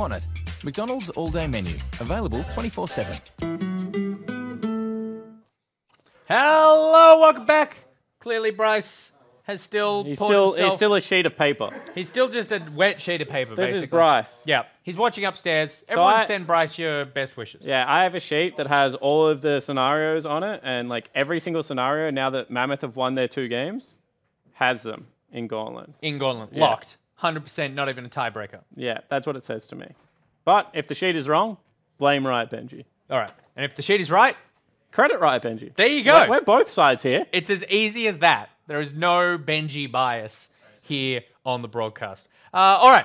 Want it? McDonald's all-day menu. Available 24/7. Hello, welcome back. Clearly, Bryce has still He's pulled still a sheet of paper. He's still just a wet sheet of paper, This basically. is Bryce. Yeah, he's watching upstairs. Everyone I- send Bryce your best wishes. Yeah, I have a sheet that has all of the scenarios on it, and like every single scenario, now that Mammoth have won their 2 games, has them in Gauntlet. In Gauntlet, Yeah. locked. 100%, not even a tiebreaker. Yeah, that's what it says to me. But if the sheet is wrong, blame Riot Benji. All right, and if the sheet is right, Credit Riot Benji. there you go. We're both sides here. It's as easy as that. There is no Benji bias here on the broadcast. All right,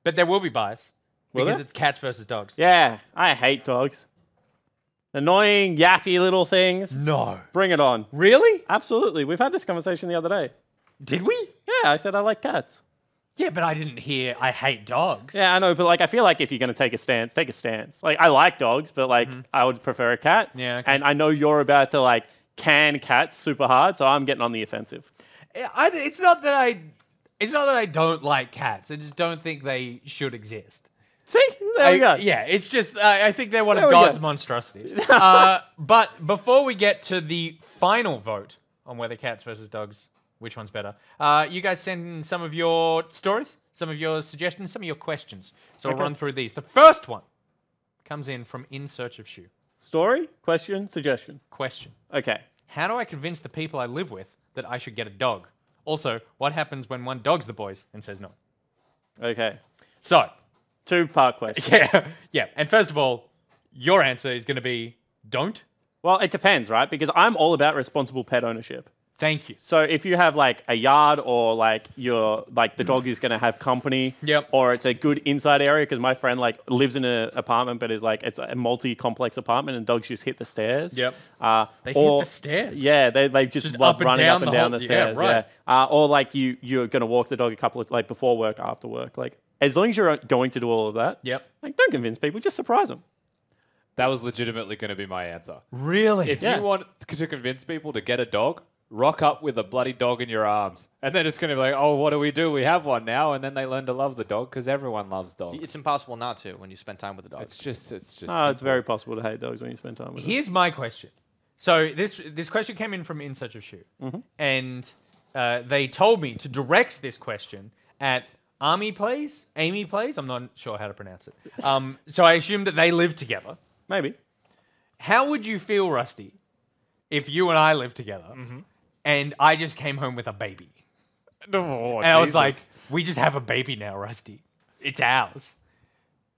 but there will be bias Will because there? it's cats versus dogs. Yeah, I hate dogs. Annoying, yappy little things. No. Bring it on. Really? Absolutely. We've had this conversation the other day. Did we? Yeah, I said I like cats. Yeah, but I didn't hear I hate dogs. Yeah, I know, but like I feel like if you're gonna take a stance, take a stance. Like I like dogs, but like I would prefer a cat. Yeah, okay. And I know you're about to like can cats super hard, so I'm getting on the offensive. It's not that I don't like cats. I just don't think they should exist. See, there we go. Yeah, it's just I think they're one There of we God's go. monstrosities. But before we get to the final vote on whether cats versus dogs, which one's better, you guys send in some of your stories, some of your suggestions, some of your questions. So I'll Okay. run through these. The first one comes in from In Search of Shoe. Story, question, suggestion. Question. Okay. How do I convince the people I live with that I should get a dog? Also, what happens when one dogs the boys and says no? Okay. So, 2-part question. yeah. And first of all, your answer is going to be don't. Well, it depends, right? Because I'm all about responsible pet ownership. Thank you. So if you have like a yard or like the dog is going to have company, Yep. or it's a good inside area, because my friend like lives in an apartment but is like it's a multi-complex apartment and dogs just hit the stairs. Yep. They hit or- the stairs. Yeah, they just love up and running down up and the down whole- the yeah, stairs. right. Yeah. Or like you're going to walk the dog a couple of like before work, after work. Like as long as you're going to do all of that. Yep. Like don't convince people, just surprise them. That was legitimately going to be my answer. Really? If Yeah. you want to convince people to get a dog, rock up with a bloody dog in your arms. And then it's going to be like, oh, what do? We have one now. And then they learn to love the dog because everyone loves dogs. It's impossible not to when you spend time with the dog. It's just. Oh, it's simple. very possible to hate dogs when you spend time with them. Here's my question. So this question came in from In Search of Shoe. And they told me to direct this question at Amy Plays. I'm not sure how to pronounce it. So I assume that they live together. Maybe. How would you feel, Rusty, if you and I lived together and I just came home with a baby? Oh, And I was like, Jesus. we just have a baby now, Rusty. It's ours.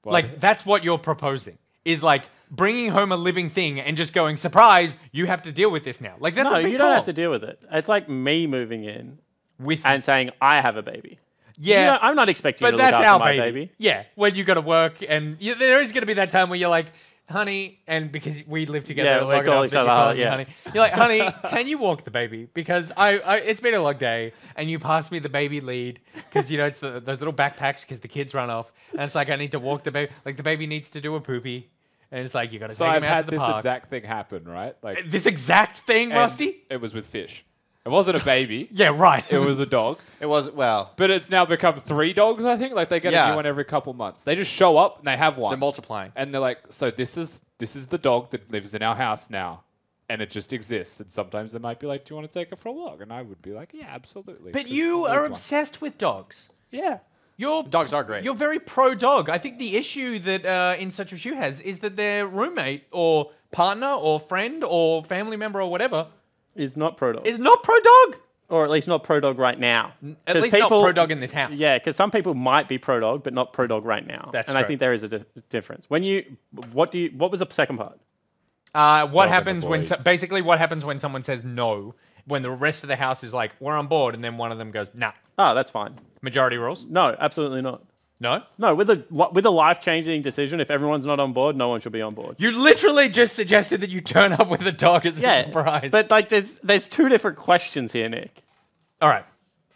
Well, Like, that's what you're proposing. Is like bringing home a living thing and just going, surprise, you have to deal with this now. Like, that's No, a big you call. don't have to deal with it. It's like me moving in With and saying I have a baby. yeah, You know, I'm not expecting you but to look that's after our my baby. baby. Yeah, when you got to work and there is going to be that time where you're like, honey, and because we live together, Yeah, long we call enough each that other, you call me yeah. honey. You're like, honey, can you walk the baby? Because I it's been a long day, and you pass me the baby lead because you know it's those little backpacks because the kids run off, and it's like I need to walk the baby. Like the baby needs to do a poopy, and it's like you got to So take I've him out had to the this park. exact thing happen, right? Like This exact thing, and Rusty. It was with fish. It wasn't a baby. Yeah, right. It was a dog. It was, well, But it's now become 3 dogs, I think. Like they get a Yeah. new one every couple months. They just show up and they have one. they're multiplying. And they're like, so this is the dog that lives in our house now. And it just exists. And sometimes they might be like, do you want to take her for a walk? And I would be like, yeah, absolutely. But 'cause you it are needs one. obsessed with dogs. Yeah. Dogs are great. You're very pro dog. I think the issue that In Search of Shoe has is that their roommate or partner or friend or family member or whatever Is not pro dog. is not pro dog. Or at least not pro dog right now. At 'Cause least not pro dog in this house. Yeah, because some people might be pro dog, but not pro dog right now. That's and I true. think there is a difference. When you, what was the second part? What and the happens when boys. basically what happens when someone says no when the rest of the house is like we're on board and then one of them goes nah. Oh, that's fine. Majority rules. No, absolutely not. No. No, with a life-changing decision, if everyone's not on board, no one should be on board. You literally just suggested that you turn up with a dog as a surprise. But like, there's 2 different questions here, Nick. all right.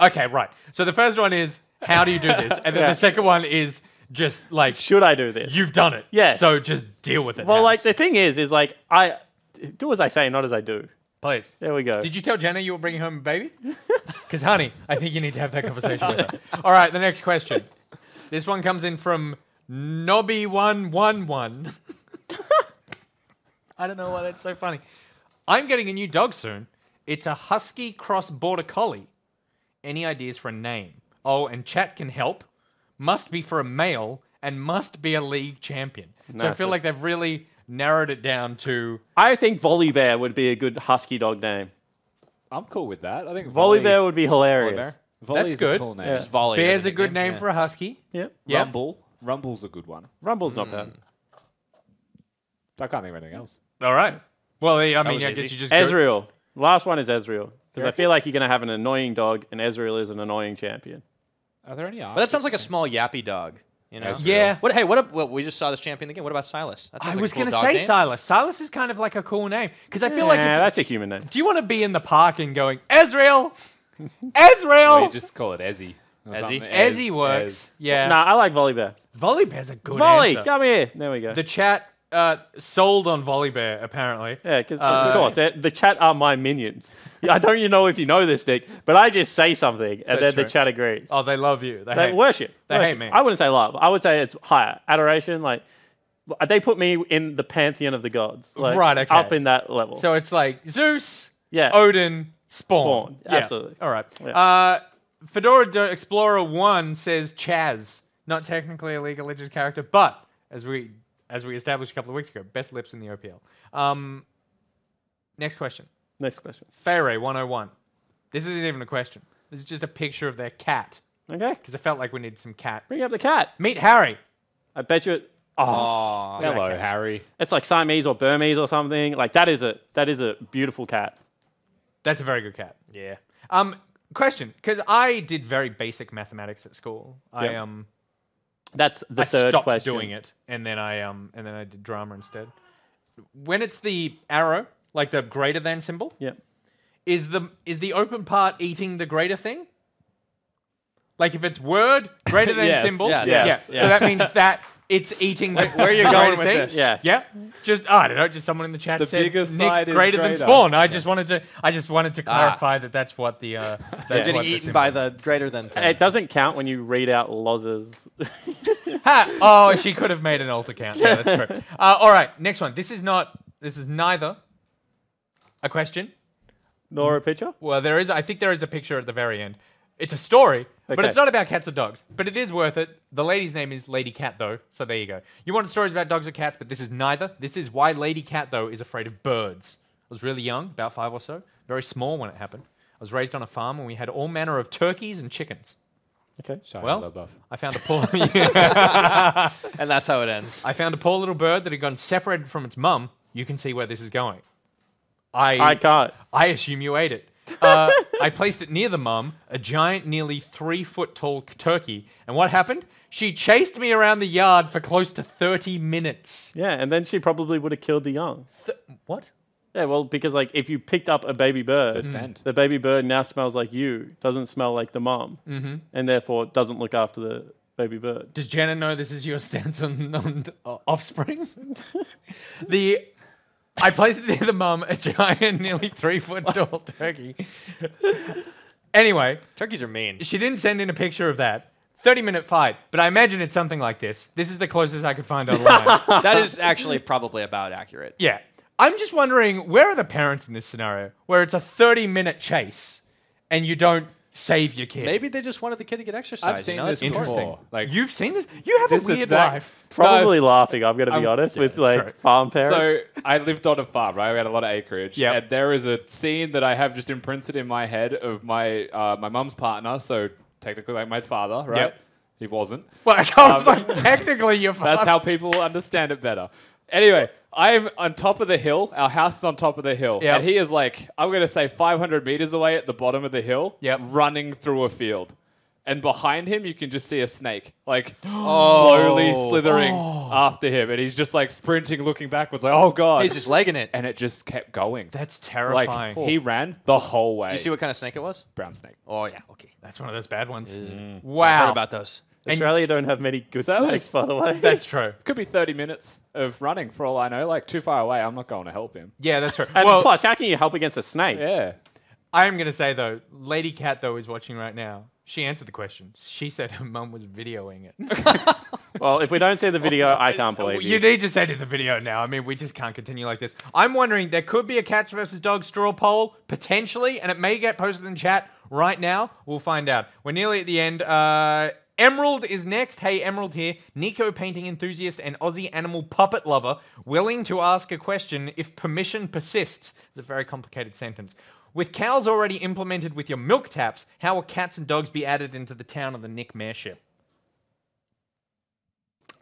Okay, right. So the first one is how do you do this, and then Yeah. the second one is just like Should I do this? you've done it. Yeah. So just deal with it. Well, like house. the thing is like I do as I say, not as I do. Please. There we go. Did you tell Jenna you were bringing home a baby? Because, honey, I think you need to have that conversation with her. All right, the next question. This one comes in from Nobby111. I don't know why that's so funny. I'm getting a new dog soon. It's a husky cross border collie. Any ideas for a name? Oh, and chat can help. Must be for a male and must be a league champion. So I feel like they've really narrowed it down to... I think Volley Bear would be a good husky dog name. I'm cool with that. I think Volley Bear would be hilarious. Bear? Volley's That's good. a cool name. Yeah. Just volley. Bear's as a good name for a husky. Yep. Yep. Rumble's a good one. Rumble's not bad. I can't think of anything else. All right. Well, I mean, was I guess easy. you just... go- Ezreal. Last one is Ezreal. Because I feel like you're going to have an annoying dog, and Ezreal is an annoying champion. Are there any? But that sounds like a small yappy dog. You know? Ezreal. Yeah. What? Hey, what up? Well, we just saw this champion again. What about Silas? That I sounds like was a cool going to dog say name. Silas. Silas is kind of like a cool name. Because I feel like... Yeah, if- that's a human name. do you want to be in the park and going, Ezreal? Or Ezreal! you just call it Ezzy. or Ezzy? something. Ezzy works. Yeah. Nah, I like Volley Bear. Volley Bear's a good Volley, answer. come here. There we go. The chat sold on Volley Bear, apparently. Yeah, because of course, the chat are my minions. I don't even know if you know this, Nick, but I just say something and then the true. chat agrees. Oh, they love you. They hate- worship. They worship. hate me. I wouldn't say love. I would say it's higher. Adoration, like, they put me in the pantheon of the gods. Like, Right, okay. Up in that level. So it's like Zeus, yeah. Odin, Spawn. Spawn, Yeah. absolutely. All right. Yeah. Fedora Explorer 1 says Chaz. Not technically a League of Legends character, but as we established a couple of weeks ago, best lips in the OPL. Next question. Next question. Fayray 101. This isn't even a question. This is just a picture of their cat. Okay. Because I felt like we needed some cat. Bring up the cat. Meet Harry. I bet you. Oh, Aw. Hello, Okay. Harry. it's like Siamese or Burmese or something. Like that is a beautiful cat. That's a very good cat. Yeah. Question, because I did very basic mathematics at school. Yep. That's the I third stopped question. doing it, and then I did drama instead. When it's the arrow, like the greater than symbol, Yep. is the open part eating the greater thing? Like if it's word greater than Yes. symbol, Yes. yeah. Yes. So that means that it's eating the Where are you the going greater with thing. this? Yeah. Yeah. Just I don't know. Just someone in the chat The said bigger Nick side is greater than greater. Spawn. I just wanted to clarify that that's what the that's Getting what the eaten symbol by is. the greater than thing. It doesn't count when you read out losses. Ha! Oh, she could have made an alt account. Yeah, that's true. All right, next one. This is neither a question. Nor a picture. Well, I think there is a picture at the very end. It's a story, but Okay. it's not about cats or dogs. But it is worth it. The lady's name is Lady Cat, though, so there you go. You wanted stories about dogs or cats, but this is neither. This is why Lady Cat, though, is afraid of birds. I was really young, about 5 or so, very small when it happened. I was raised on a farm and we had all manner of turkeys and chickens. Okay. Shia Well, LaBeouf. I found a poor... And that's how it ends. I found a poor little bird that had gone separated from its mum. You can see where this is going. I can't. I assume you ate it. I placed it near the mum, a giant, nearly 3 foot tall turkey. And what happened? She chased me around the yard for close to 30 minutes. Yeah, and then she probably would have killed the young. What? Yeah, well, because like if you picked up a baby bird, The scent. the baby bird now smells like you, doesn't smell like the mom, and therefore doesn't look after the baby bird. Does Jenna know this is your stance on offspring? I placed it near the mum, a giant, nearly 3 foot tall turkey. Anyway, Turkeys are mean. she didn't send in a picture of that. 30-minute fight, but I imagine it's something like this. This is the closest I could find online. That is actually probably about accurate. Yeah. I'm just wondering, where are the parents in this scenario where it's a 30-minute chase and you don't save your kid? Maybe they just wanted the kid to get exercise. I've seen this before. Like You've seen this? You have This a weird exact- life. Probably laughing. I'm gonna be honest with that's like true. farm parents. So I lived on a farm, right? We had a lot of acreage. Yep. And there is a scene that I have just imprinted in my head of my my mum's partner, so technically like my father, right? Yep. He wasn't. Well, I was like, technically your father. That's how people understand it better. Anyway, I'm on top of the hill. Our house is on top of the hill. Yep. And he is like, I'm going to say 500 meters away at the bottom of the hill, Yep. running through a field. And behind him, you can just see a snake, like slowly slithering after him. And he's just like sprinting, looking backwards, like, oh God. He's just legging it. And it just kept going. That's Like, terrifying. he ran the whole way. Do you see what kind of snake it was? Brown snake. Oh, yeah. Okay. That's one of those bad ones. I've Wow. heard about those. Australia don't have many good So snakes, it's- by the way. That's true. Could be 30 minutes of running for all I know. Like, too far away. I'm not going to help him. Yeah, that's true. And Well, plus, how can you help against a snake? Yeah. I am going to say, though, Lady Cat, though, is watching right now. She answered the question. She said her mum was videoing it. Well, if we don't see the video, I can't believe You need to send it the video now. I mean, we just can't continue like this. I'm wondering, there could be a cats versus dogs straw poll, potentially, and it may get posted in chat right now. We'll find out. We're nearly at the end. Emerald is next. Hey, Emerald here. Nico painting enthusiast and Aussie animal puppet lover, willing to ask a question if permission persists. It's a very complicated sentence. With cows already implemented with your milk taps, how will cats and dogs be added into the town of the Nick Mayorship?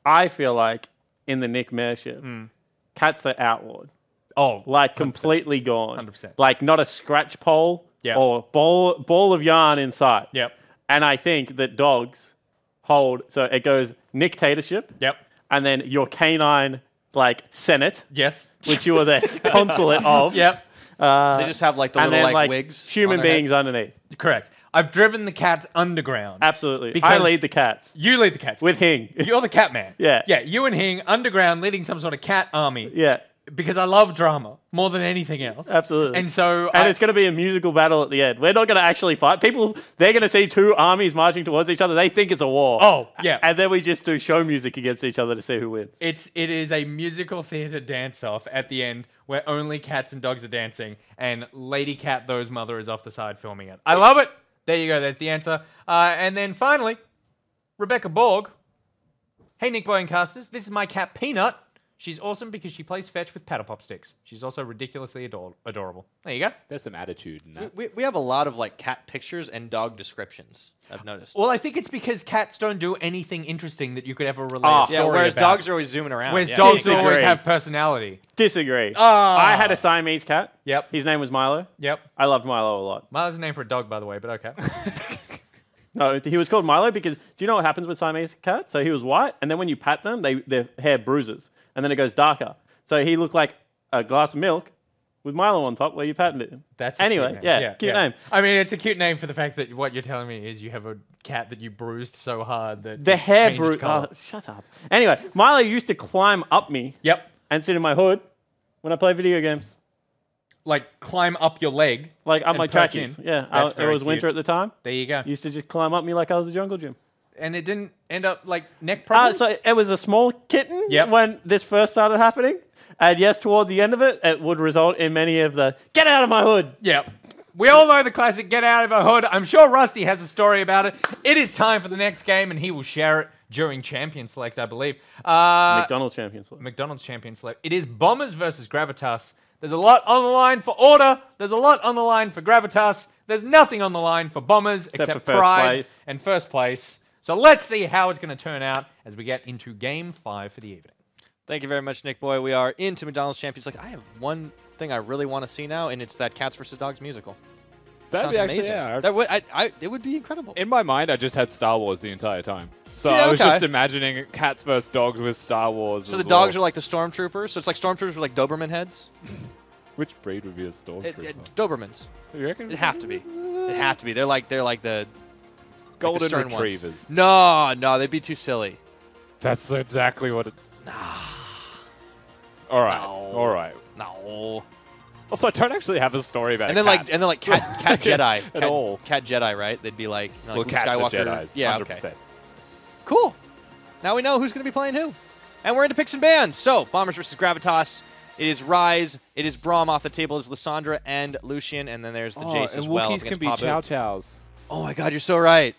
I feel like in the Nick Mayorship, cats are outlawed. Oh, Like completely gone. 100%. Like not a scratch pole Yep. or ball of yarn in sight. Yep. And I think that dogs hold, so it goes Nicktatorship, Yep. and then your canine like Senate, Yes. which you are the consulate of. Yep. So they just have like the And little then like like wigs. human on their beings heads? underneath. Correct. I've driven the cats underground. Absolutely. I Because- lead the cats You lead the cats. with Hing. You're the cat man. Yeah. Yeah, you and Hing underground leading some sort of cat army. Yeah. Because I love drama more than anything else. Absolutely. And so And it's going to be a musical battle at the end. We're not going to actually fight. People, they're going to see two armies marching towards each other. They think it's a war. Oh, yeah. And then we just do show music against each other to see who wins. it is a musical theater dance-off at the end where only cats and dogs are dancing and Lady Cat Those Mother is off the side filming it. I love it. There you go. There's the answer. And then finally, Rebecca Borg. Hey, Nick Boy and Casters. This is my cat, Peanut. She's awesome because she plays fetch with paddle pop sticks. She's also ridiculously adorable. There you go. There's some attitude in that. We have a lot of like cat pictures and dog descriptions. I've noticed. Well, I think it's because cats don't do anything interesting that you could ever relate Oh, a story Yeah, whereas about. dogs are always zooming around. Whereas yeah. dogs Disagree. always have personality. Disagree. Ah. I had a Siamese cat. Yep. His name was Milo. Yep. I loved Milo a lot. Milo's a name for a dog, by the way, but okay. No, he was called Milo because do you know what happens with Siamese cats? So he was white, and then when you pat them, their hair bruises, and then it goes darker. So he looked like a glass of milk with Milo on top where you patted it. That's a anyway, cute name. cute name. I mean, it's a cute name for the fact that what you're telling me is you have a cat that you bruised so hard that The it hair changed bruise. colour. Oh, shut up. Anyway, Milo used to climb up me Yep. and sit in my hood when I play video games. Like climb up your leg. Like up and my perch trackies. in. Yeah, That's it very was winter cute. at the time. There you go. He used to just climb up me like I was a jungle gym. And it didn't end up like neck problems? So it was a small kitten Yep. when this first started happening. And yes, towards the end of it, it would result in many of the get out of my hood. Yep. We all know the classic get out of a hood. I'm sure Rusty has a story about it. It is time for the next game, and he will share it during Champion Select, I believe. McDonald's Champions League. McDonald's Champion Select. It is Bombers versus Gravitas. There's a lot on the line for Order. There's a lot on the line for Gravitas. There's nothing on the line for Bombers except for first pride place. and first place. So let's see how it's going to turn out as we get into Game 5 for the evening. Thank you very much, Nick Boy. We are into McDonald's Champions. Like, I have one thing I really want to see now, and it's that Cats vs. Dogs musical. That'd Sounds be actually, amazing. yeah. That would, it would be incredible. In my mind, I just had Star Wars the entire time. So Yeah, I was okay. just imagining cats versus dogs with Star Wars. So the dogs are like the stormtroopers. So it's like stormtroopers with like Doberman heads. Which breed would be a stormtrooper? Dobermans. You reckon? It'd have to be. It'd have to be. They're like the Golden stern ones. retrievers. No, they'd be too silly. That's exactly what it. All right. No. All right. No. Also, I don't actually have a story about. And a then cat. like cat Jedi At all. Cat Jedi, right? They'd be like, you know, Well, like cats Luke are Skywalker. Jedis. Yeah, 100%. okay. Cool. Now we know who's going to be playing who. And we're into picks and bans. So, Bombers versus Gravitas. It is Rise. It is Braum off the table. It's Lysandra and Lucian. And then there's the Jace and as well. Wookiees can against be Pabu. Chow Chows. Oh my god, you're so right.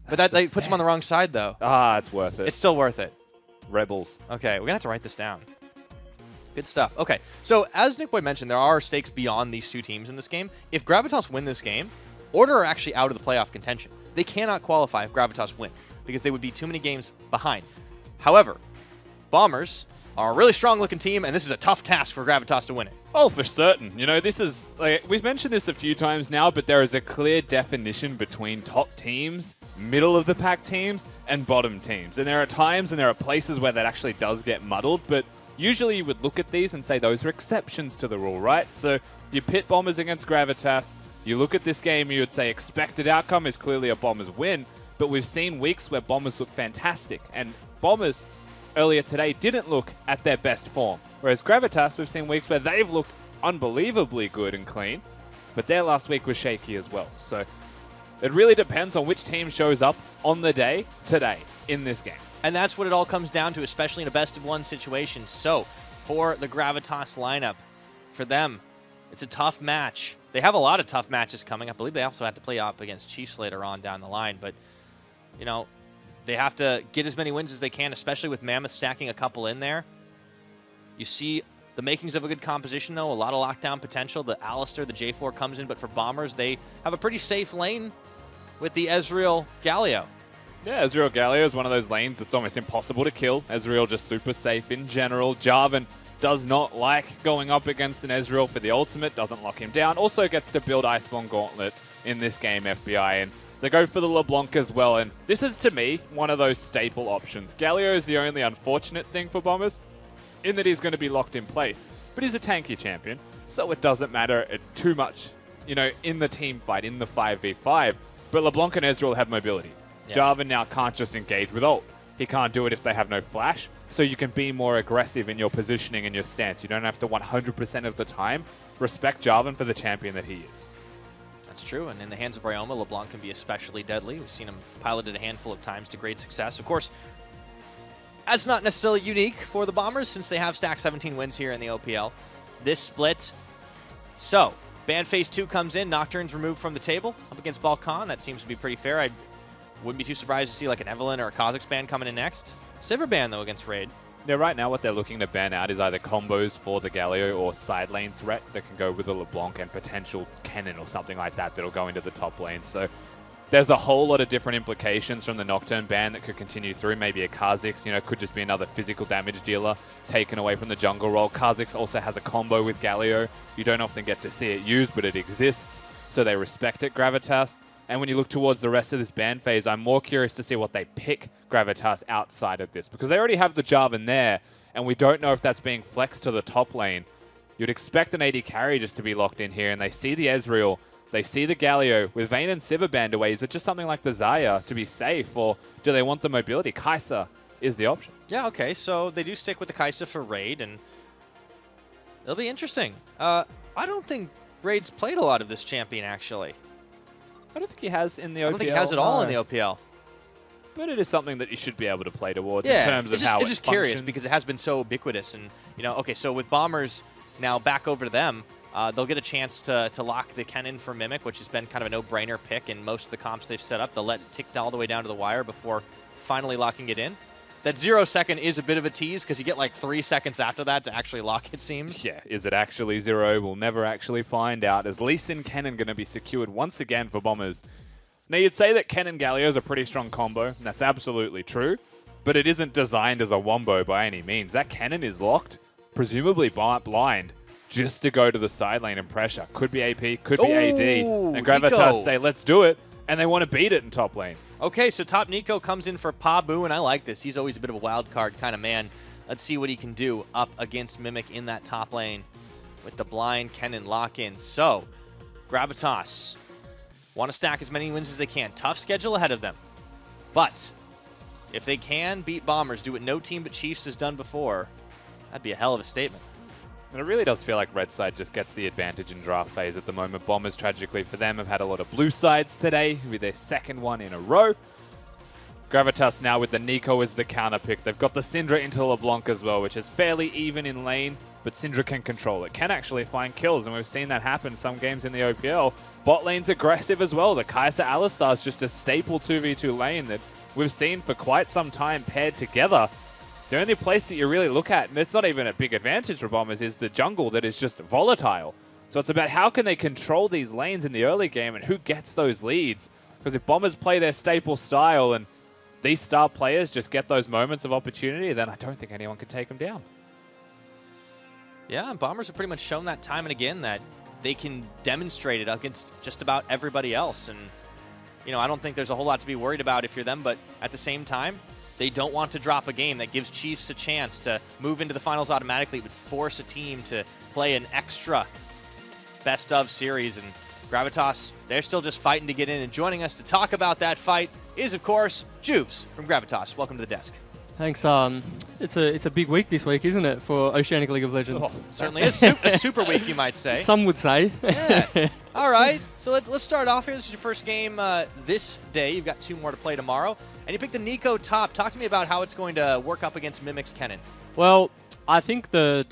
But that like, puts him on the wrong side, though. Ah, it's worth it. It's still worth it. Rebels. Okay, we're going to have to write this down. Good stuff. Okay, so as Nick Boy mentioned, there are stakes beyond these two teams in this game. If Gravitas win this game, Order are actually out of the playoff contention. They cannot qualify if Gravitas win because they would be too many games behind. However, Bombers are a really strong-looking team, and this is a tough task for Gravitas to win it. Oh, for certain. You know, this is, like, we've mentioned this a few times now, but there is a clear definition between top teams, middle of the pack teams, and bottom teams. And there are times and there are places where that actually does get muddled, but usually you would look at these and say those are exceptions to the rule, right? So you pit Bombers against Gravitas, you look at this game, you would say expected outcome is clearly a Bombers win, but we've seen weeks where Bombers look fantastic, and Bombers earlier today didn't look at their best form. Whereas Gravitas, we've seen weeks where they've looked unbelievably good and clean, but their last week was shaky as well. So It really depends on which team shows up on the day today in this game. And that's what it all comes down to, especially in a best-of-1 situation. So, for the Gravitas lineup, for them, it's a tough match. They have a lot of tough matches coming. I believe they also have to play up against Chiefs later on down the line. But, you know, they have to get as many wins as they can, especially with Mammoth stacking a couple in there. You see the makings of a good composition, though. A lot of lockdown potential. The Alistair, the J4 comes in. But for Bombers, they have a pretty safe lane with the Ezreal Galio. Yeah, Ezreal Galio is one of those lanes that's almost impossible to kill. Ezreal just super safe in general. Jarvan does not like going up against an Ezreal for the ultimate, doesn't lock him down. Also gets to build Iceborne Gauntlet in this game, FBI, and they go for the LeBlanc as well. And this is, to me, one of those staple options. Galio is the only unfortunate thing for Bombers, in that he's going to be locked in place. But he's a tanky champion, so it doesn't matter too much, you know, in the team fight, in the 5v5. But LeBlanc and Ezreal have mobility. Yeah. Jarvan now can't just engage with ult. He can't do it if they have no flash, so you can be more aggressive in your positioning and your stance. You don't have to 100% of the time respect Jarvan for the champion that he is. That's true, and in the hands of Ryoma, LeBlanc can be especially deadly. We've seen him piloted a handful of times to great success. Of course, that's not necessarily unique for the Bombers since they have stacked 17 wins here in the OPL. This split. So, ban phase 2 comes in, Nocturne's removed from the table up against Balkan. That seems to be pretty fair. I wouldn't be too surprised to see like an Evelynn or a Kha'Zix ban coming in next. Sivir ban, though, against Raid. Yeah, right now what they're looking to ban out is either combos for the Galio or side lane threat that can go with a LeBlanc and potential Kennen or something like that that'll go into the top lane. So there's a whole lot of different implications from the Nocturne ban that could continue through. Maybe a Kha'Zix, you know, could just be another physical damage dealer taken away from the jungle role. Kha'Zix also has a combo with Galio. You don't often get to see it used, but it exists, so they respect it, Gravitas. And when you look towards the rest of this ban phase, I'm more curious to see what they pick Gravitas outside of this, because they already have the Jarvan there, and we don't know if that's being flexed to the top lane. You'd expect an AD carry just to be locked in here, and they see the Ezreal, they see the Galio. With Vayne and Sivir banned away, is it just something like the Xayah to be safe, or do they want the mobility? Kai'Sa is the option. Yeah, okay, so they do stick with the Kai'Sa for Raid, and it'll be interesting. I don't think Raid's played a lot of this champion, actually. I don't think he has in the OPL. I don't think he has it all in the OPL. But it is something that you should be able to play towards in terms of how it it's just curious because it has been so ubiquitous. And, you know, okay, so with Bombers now back over to them, they'll get a chance to lock the Kennen for Mimic, which has been kind of a no-brainer pick in most of the comps they've set up. They'll let it tick all the way down to the wire before finally locking it in. That 0 second is a bit of a tease because you get like 3 seconds after that to actually lock, it seems. Yeah, is it actually 0? We'll never actually find out. Is Lee Sin Kennen going to be secured once again for Bombers? Now, you'd say that Kennen Galio is a pretty strong combo, and that's absolutely true, but it isn't designed as a wombo by any means. That Kennen is locked, presumably blind, just to go to the side lane and pressure. Could be AP, could be AD, and Gravitas say, let's do it, and they want to beat it in top lane. Okay, so top Nico comes in for Pabu, and I like this. He's always a bit of a wild card kind of man. Let's see what he can do up against Mimic in that top lane with the blind Kennen lock-in. So, Gravitas want to stack as many wins as they can. Tough schedule ahead of them. But if they can beat Bombers, do what no team but Chiefs has done before, that'd be a hell of a statement. And it really does feel like Red Side just gets the advantage in draft phase at the moment. Bombers, tragically for them, have had a lot of blue sides today with their second one in a row. Gravitas now with the Nico as the counter pick. They've got the Syndra into LeBlanc as well, which is fairly even in lane, but Syndra can control it. Can actually find kills, and we've seen that happen some games in the OPL. Bot lane's aggressive as well. The Kai'Sa Alistar is just a staple 2v2 lane that we've seen for quite some time paired together. The only place that you really look at, and it's not even a big advantage for Bombers, is the jungle that is just volatile. So it's about how can they control these lanes in the early game and who gets those leads. Because if Bombers play their staple style and these star players just get those moments of opportunity, then I don't think anyone could take them down. Yeah, and Bombers have pretty much shown that time and again that they can demonstrate it against just about everybody else. And, you know, I don't think there's a whole lot to be worried about if you're them, but at the same time, they don't want to drop a game that gives Chiefs a chance to move into the finals automatically. It would force a team to play an extra best-of series. And Gravitas, they're still just fighting to get in. And joining us to talk about that fight is, of course, Jubes from Gravitas. Welcome to the desk. Thanks. It's a big week this week, isn't it, for Oceanic League of Legends? Oh, certainly is. A super week, you might say. Some would say. Yeah. All right, so let's start off here. This is your first game this day. You've got 2 more to play tomorrow. And you picked the Nico top. Talk to me about how it's going to work up against Mimic's Kennen. Well, I think the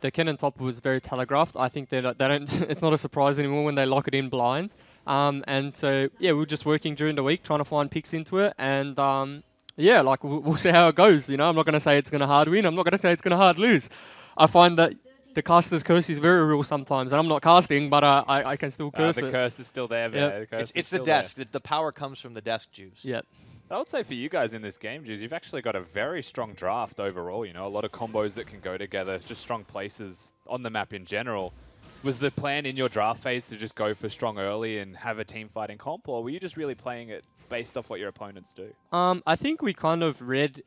Kennen top was very telegraphed. I think they don't. It's not a surprise anymore when they lock it in blind. And so yeah, we were just working during the week trying to find picks into it, and yeah, like we'll see how it goes. You know, I'm not going to say it's going to hard win. I'm not going to say it's going to hard lose. I find that the caster's curse is very real sometimes, and I'm not casting, but I can still curse it. The curse is still there, Yep. man. It's the desk. The power comes from the desk, Juice. Yeah. I would say for you guys in this game, Juice, you've actually got a very strong draft overall. You know, a lot of combos that can go together, just strong places on the map in general. Was the plan in your draft phase to just go for strong early and have a team fighting comp, or were you just really playing it based off what your opponents do? I think we kind of read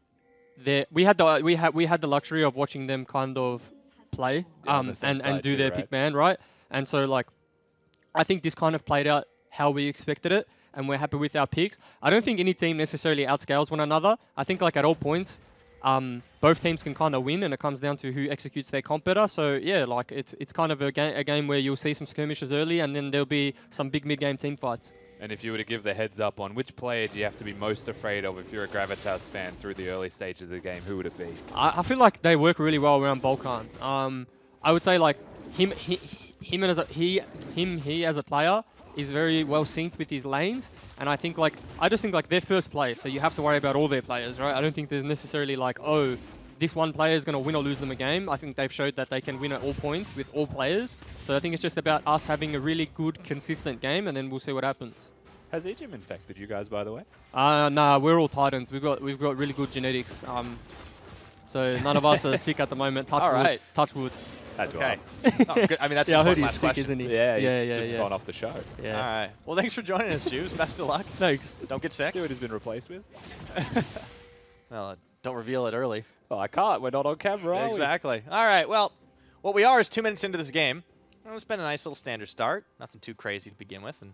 we had the luxury of watching them kind of play and do their pick man, right? And so like I think this kind of played out how we expected it, and we're happy with our picks. I don't think any team necessarily outscales one another. I think like at all points both teams can kind of win, and it comes down to who executes their comp better. So yeah, like it's kind of a game where you'll see some skirmishes early, and then there'll be some big mid-game team fights. And if you were to give the heads up on which player do you have to be most afraid of if you're a Gravitas fan through the early stages of the game, who would it be? I feel like they work really well around Balkan. I would say like him as a player is very well synced with his lanes, and I just think like they're first players, so you have to worry about all their players, right? I don't think there's necessarily like, oh, this one player is going to win or lose them a game. I think they've showed that they can win at all points with all players. So I think it's just about us having a really good, consistent game, and then we'll see what happens. Has EGM infected you guys, by the way? Nah, we're all Titans. We've got really good genetics. So none of us are sick at the moment. Touch wood. Had to Okay. ask. Oh, good. I mean, that's Yeah, I heard the he's last sick, question. isn't he? Yeah, he's just gone off the show. Yeah. All right. Well, thanks for joining us, Juice. Best of luck. Thanks. Don't get sick. See what he's been replaced with? Well, don't reveal it early. Oh, I can't. We're not on camera, are we? Exactly. All right. Well, what we are is 2 minutes into this game. It's been a nice little standard start. Nothing too crazy to begin with, and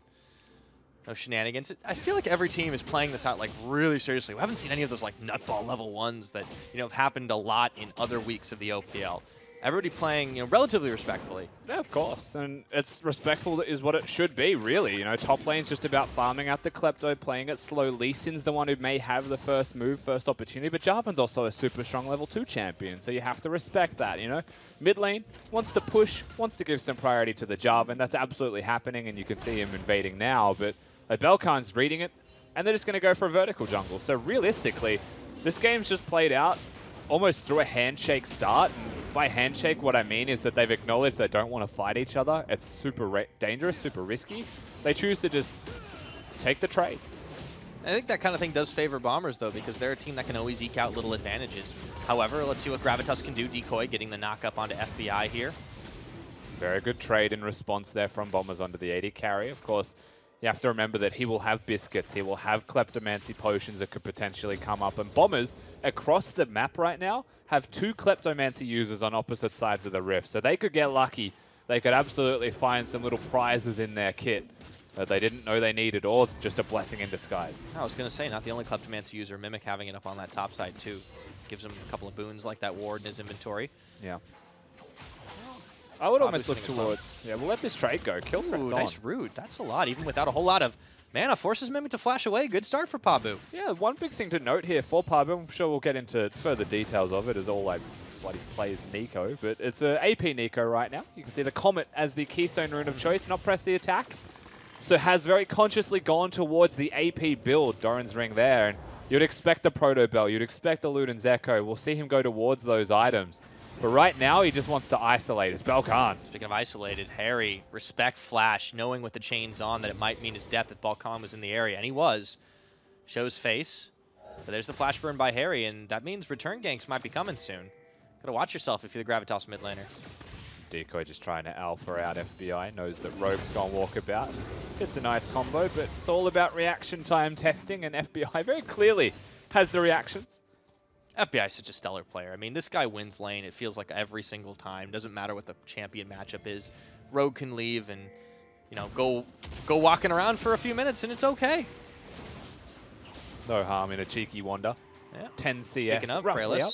no shenanigans. I feel like every team is playing this out like really seriously. We haven't seen any of those like nutball level ones that have happened a lot in other weeks of the OPL. Everybody playing relatively respectfully. Yeah, of course. And it's respectful is what it should be, really. You know, top lane's just about farming out the Klepto, playing it slow. Lee Sin's the one who may have the first move, first opportunity, but Jarvan's also a super strong level 2 champion, so you have to respect that, you know. Mid lane wants to push, wants to give some priority to the Jarvan. That's absolutely happening, and you can see him invading now, but Belkan's reading it, and they're just going to go for a vertical jungle. So realistically, this game's just played out almost through a handshake start. And by handshake, what I mean is that they've acknowledged they don't want to fight each other. It's super dangerous, super risky. They choose to just take the trade. I think that kind of thing does favor Bombers, though, because they're a team that can always eke out little advantages. However, let's see what Gravitas can do. Decoy getting the knock up onto FBI here. Very good trade in response there from Bombers onto the AD carry. Of course, you have to remember that he will have biscuits. He will have kleptomancy potions that could potentially come up. And Bombers, across the map right now, have 2 kleptomancy users on opposite sides of the rift. So they could get lucky. They could absolutely find some little prizes in their kit that they didn't know they needed, or just a blessing in disguise. I was going to say, not the only kleptomancy user. Mimic having it up on that top side, too. Gives him a couple of boons like that ward in his inventory. Yeah. I would almost Obviously look towards... Yeah, we'll let this trade go. Kill threat's Ooh, on. nice root. That's a lot, even without a whole lot of mana. Forces Mimic to flash away. Good start for Pabu. Yeah, one big thing to note here for Pabu, I'm sure we'll get into further details of it, as all like bloody plays Nico, but it's a AP Nico right now. You can see the Comet as the keystone rune of choice, not press the attack. So has very consciously gone towards the AP build, Doran's Ring there, and you'd expect the Proto Bell, you'd expect the Luden's Echo. We'll see him go towards those items. But right now, he just wants to isolate. It's Balkan. Speaking of isolated, Harry, respect Flash, knowing with the chains on that it might mean his death if Balkan was in the area, and he was. Shows face. But there's the flash burn by Harry, and that means return ganks might be coming soon. Gotta watch yourself if you're the Gravitas mid laner. Decoy just trying to alpha out FBI, knows that Rogue's gone walkabout. It's a nice combo, but it's all about reaction time testing, and FBI very clearly has the reactions. FBI is such a stellar player. I mean, this guy wins lane, it feels like every single time. Doesn't matter what the champion matchup is. Rogue can leave and, go walking around for a few minutes, and it's okay. No harm in a cheeky wander. Yeah. 10 CS, Speaking of, roughly Kralis, up.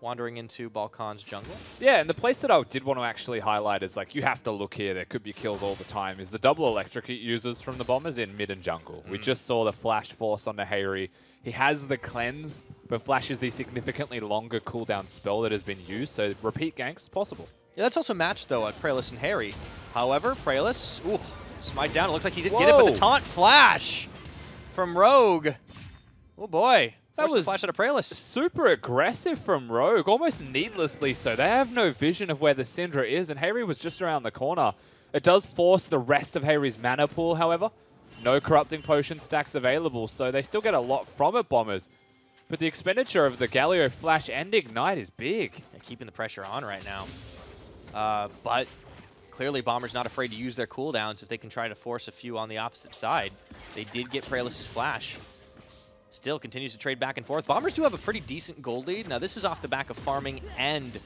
wandering into Balkan's jungle. Yeah, and the place that I did want to actually highlight is, like, you have to look here, there could be kills all the time, is the double electrocute users from the Bombers in mid and jungle. We just saw the flash force onto Hayri. He has the cleanse, but Flash is the significantly longer cooldown spell that has been used, so repeat ganks possible. Yeah, that's also matched, though, at Praelis and Harry. However, Praelis, ooh, smite down. It looked like he didn't get it, but the taunt flash from Rogue. Oh, boy. That was flash out of Praelis. Super aggressive from Rogue, almost needlessly so. They have no vision of where the Syndra is, and Hayri was just around the corner. It does force the rest of Hayri's mana pool, however. No corrupting potion stacks available, so they still get a lot from it, Bombers. But the expenditure of the Galio Flash and Ignite is big. Yeah, keeping the pressure on right now. But clearly Bombers not afraid to use their cooldowns if they can try to force a few on the opposite side. They did get Praelis' Flash. Still continues to trade back and forth. Bombers do have a pretty decent gold lead. Now, this is off the back of farming and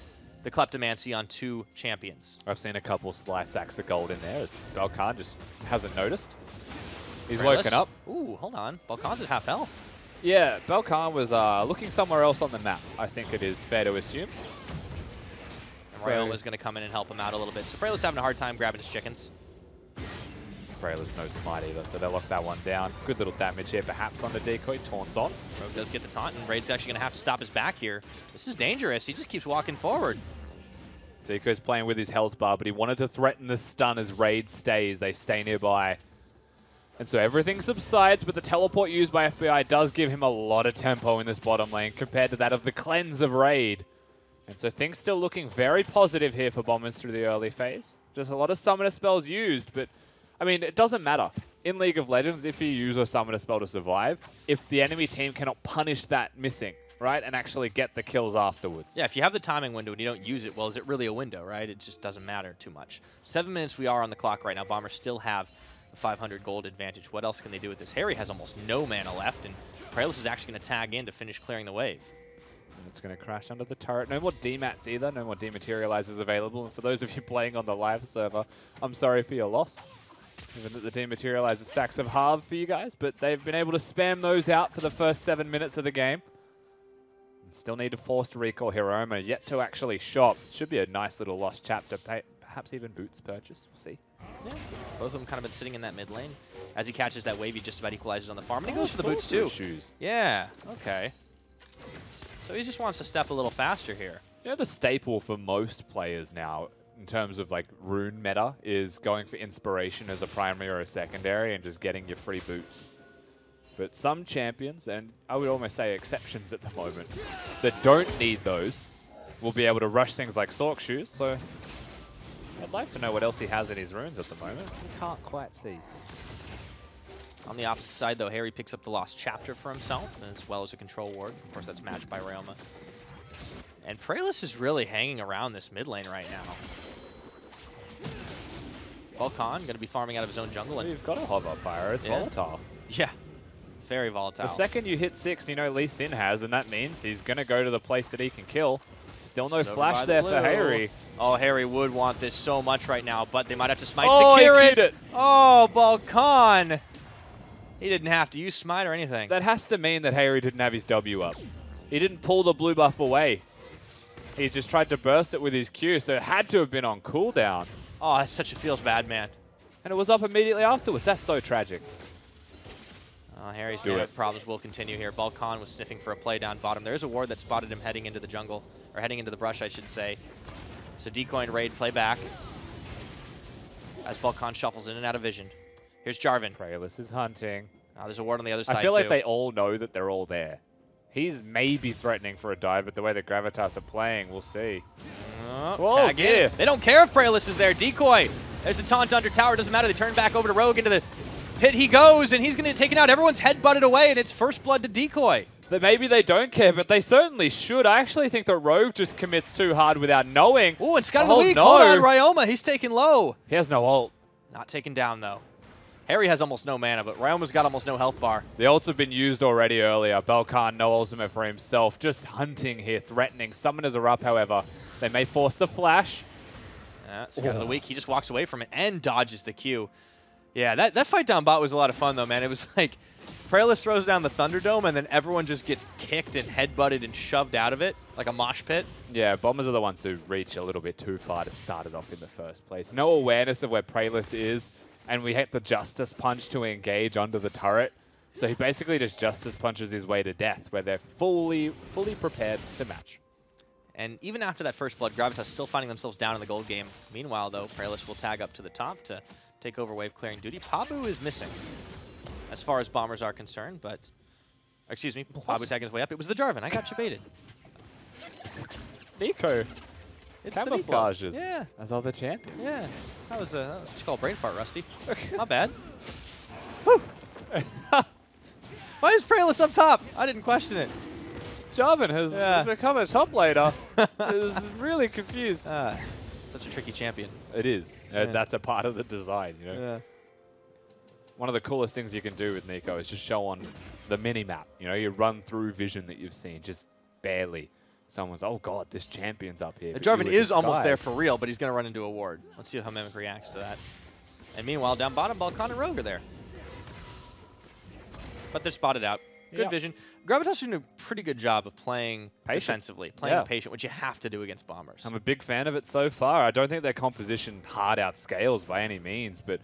the Kleptomancy on 2 champions. I've seen a couple slice sacks of gold in there as Balkan just hasn't noticed. He's Praelis. woken up. Ooh, hold on. Balkan's at half health. Yeah, Balkan was looking somewhere else on the map, I think it is fair to assume. And Ryoma's going to come in and help him out a little bit. So Praelis having a hard time grabbing his chickens. Praelis no smite either, so they lock that one down. Good little damage here, perhaps on the decoy. Taunts on. Rogue does get the taunt, and Raid's actually going to have to stop his back here. This is dangerous. He just keeps walking forward. Decoy's playing with his health bar, but he wanted to threaten the stun as Raid stays. They stay nearby. And so everything subsides, but the teleport used by FBI does give him a lot of tempo in this bottom lane compared to that of the cleanse of Raid. And so things still looking very positive here for Bombers through the early phase. Just a lot of summoner spells used, but I mean, it doesn't matter. In League of Legends, if you use a summoner spell to survive, if the enemy team cannot punish that missing, right, and actually get the kills afterwards. Yeah, if you have the timing window and you don't use it, well, is it really a window, right? It just doesn't matter too much. 7 minutes we are on the clock right now. Bombers still have a 500 gold advantage. What else can they do with this? Harry has almost no mana left, and Praelis is actually going to tag in to finish clearing the wave. And it's going to crash under the turret. No more demats either. No more dematerializers available. And for those of you playing on the live server, I'm sorry for your loss. Even that the dematerializer stacks have halved for you guys, but they've been able to spam those out for the first 7 minutes of the game. Still need to force to recall Hiroma, yet to actually shop. Should be a nice little lost chapter, perhaps even boots purchase. We'll see. Yeah. Both of them kind of been sitting in that mid lane. As he catches that wave, he just about equalizes on the farm, and he goes for the boots too. Shoes. Yeah, okay. So he just wants to step a little faster here. You know, the staple for most players now, in terms of like rune meta, is going for inspiration as a primary or a secondary and just getting your free boots. But some champions, and I would almost say exceptions at the moment, that don't need those will be able to rush things like Sork shoes. So I'd like to know what else he has in his runes at the moment. We can't quite see. On the opposite side, though, Harry picks up the lost chapter for himself, as well as a control ward. Of course, that's matched by Ryoma. And Praelis is really hanging around this mid lane right now. Balkan going to be farming out of his own jungle. And You've got a hover fire. It's volatile. yeah, very volatile. The second you hit 6, you know Lee Sin has, and that means he's going to go to the place that he can kill. Still no flash there for Harry. Oh, Harry would want this so much right now, but they might have to smite secure it. Oh, Balkan. He didn't have to use smite or anything. That has to mean that Harry didn't have his W up. He didn't pull the blue buff away. He just tried to burst it with his Q, so it had to have been on cooldown. Oh, that's such a feels bad, man. And it was up immediately afterwards. That's so tragic. Harry's problems will continue here. Balkan was sniffing for a play down bottom. There's a ward that spotted him heading into the jungle, or heading into the brush, I should say. So decoy and Raid play back as Balkan shuffles in and out of vision. Here's Jarvan. Praelis is hunting. There's a ward on the other side, I feel like they all know that they're all there. He's maybe threatening for a dive, but the way that Gravitas are playing, we'll see. Whoa, tag in. They don't care if Praelis is there. Decoy. There's the taunt under tower. Doesn't matter. They turn back over to Rogue. Into the pit he goes, and he's going to get taken out. Everyone's head butted away, and it's first blood to Decoy. That maybe they don't care, but they certainly should. I actually think that Rogue just commits too hard without knowing. Oh, and Scott of the Week. Hold on, Ryoma. He's taken low. He has no ult. Not taken down, though. Harry has almost no mana, but Ryoma's got almost no health bar. The ults have been used already earlier. Balkan, no ultimate for himself. Just hunting here, threatening. Summoners are up, however. They may force the flash. Scott of the Week, he just walks away from it and dodges the Q. Yeah, that fight down bot was a lot of fun, though, man. It was like Pralus throws down the Thunderdome, and then everyone just gets kicked and headbutted and shoved out of it like a mosh pit. Yeah, Bombers are the ones who reach a little bit too far to start it off in the first place. No awareness of where Pralus is, and we hit the Justice Punch to engage under the turret. So he basically just Justice Punches his way to death, where they're fully prepared to match. And even after that first blood, Gravitas still finding themselves down in the gold game. Meanwhile, though, Pralus will tag up to the top to take over wave clearing duty. Pabu is missing as far as Bombers are concerned, but... Excuse me, Pabu tagging his way up. It was the Jarvan. I got you baited. Nico It's camouflages the Nico. Yeah. as other champions. Yeah. That was what you call a brain fart, Rusty. Not bad. Whew. Why is Pralus up top? I didn't question it. Jarvan has become a top laner. Is really confused. Such a tricky champion. It is. That's a part of the design, you know. Yeah. One of the coolest things you can do with Nico is just show on the mini-map. You know, you run through vision that you've seen, just barely. Someone's, oh god, this champion's up here. Jarvan is almost there for real, but he's going to run into a ward. Let's see how Mimic reacts to that. And meanwhile, down bottom, Balkan and Rogue are there. But they're spotted out. Good vision. Gravitas doing a pretty good job of playing defensively, playing patient, which you have to do against Bombers. I'm a big fan of it so far. I don't think their composition hard outscales by any means, but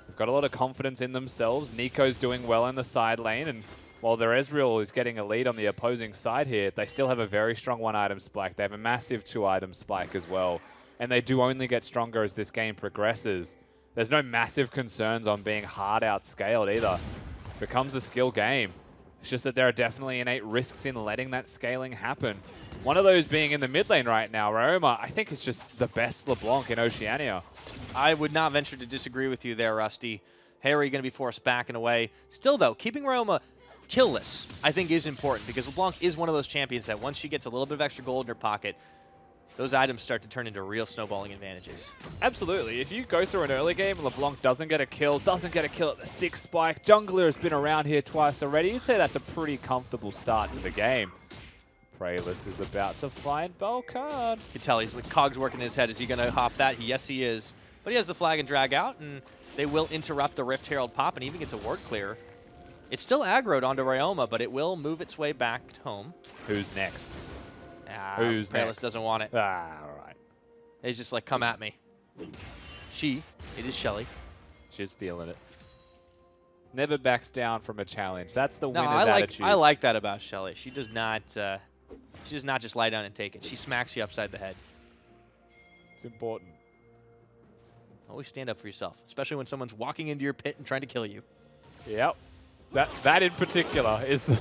they've got a lot of confidence in themselves. Nico's doing well in the side lane, and while their Ezreal is getting a lead on the opposing side here, they still have a very strong 1-item spike. They have a massive 2-item spike as well, and they do only get stronger as this game progresses. There's no massive concerns on being hard outscaled either. It becomes a skill game. It's just that there are definitely innate risks in letting that scaling happen. One of those being in the mid lane right now. Ryoma, I think it's just the best LeBlanc in Oceania. I would not venture to disagree with you there, Rusty. Harry going to be forced back and away. Still, though, keeping Ryoma killless, I think, is important because LeBlanc is one of those champions that once she gets a little bit of extra gold in her pocket, those items start to turn into real snowballing advantages. Absolutely. If you go through an early game and LeBlanc doesn't get a kill at the 6th spike, Jungler has been around here twice already, you'd say that's a pretty comfortable start to the game. Pralus is about to find Balkan. You can tell he's like cogs working in his head. Is he going to hop that? Yes, he is. But he has the flag and drag out, and they will interrupt the Rift Herald pop and even gets a ward clear. It's still aggroed onto Ryoma, but it will move its way back home. Who's next? Who's Pralus next? Doesn't want it. All right. He's just like, come at me. It is Shelly. She's feeling it. Never backs down from a challenge. That's the winner's attitude. I like that about Shelly. She does not just lie down and take it. She smacks you upside the head. It's important. Always stand up for yourself, especially when someone's walking into your pit and trying to kill you. Yep. That in particular is the...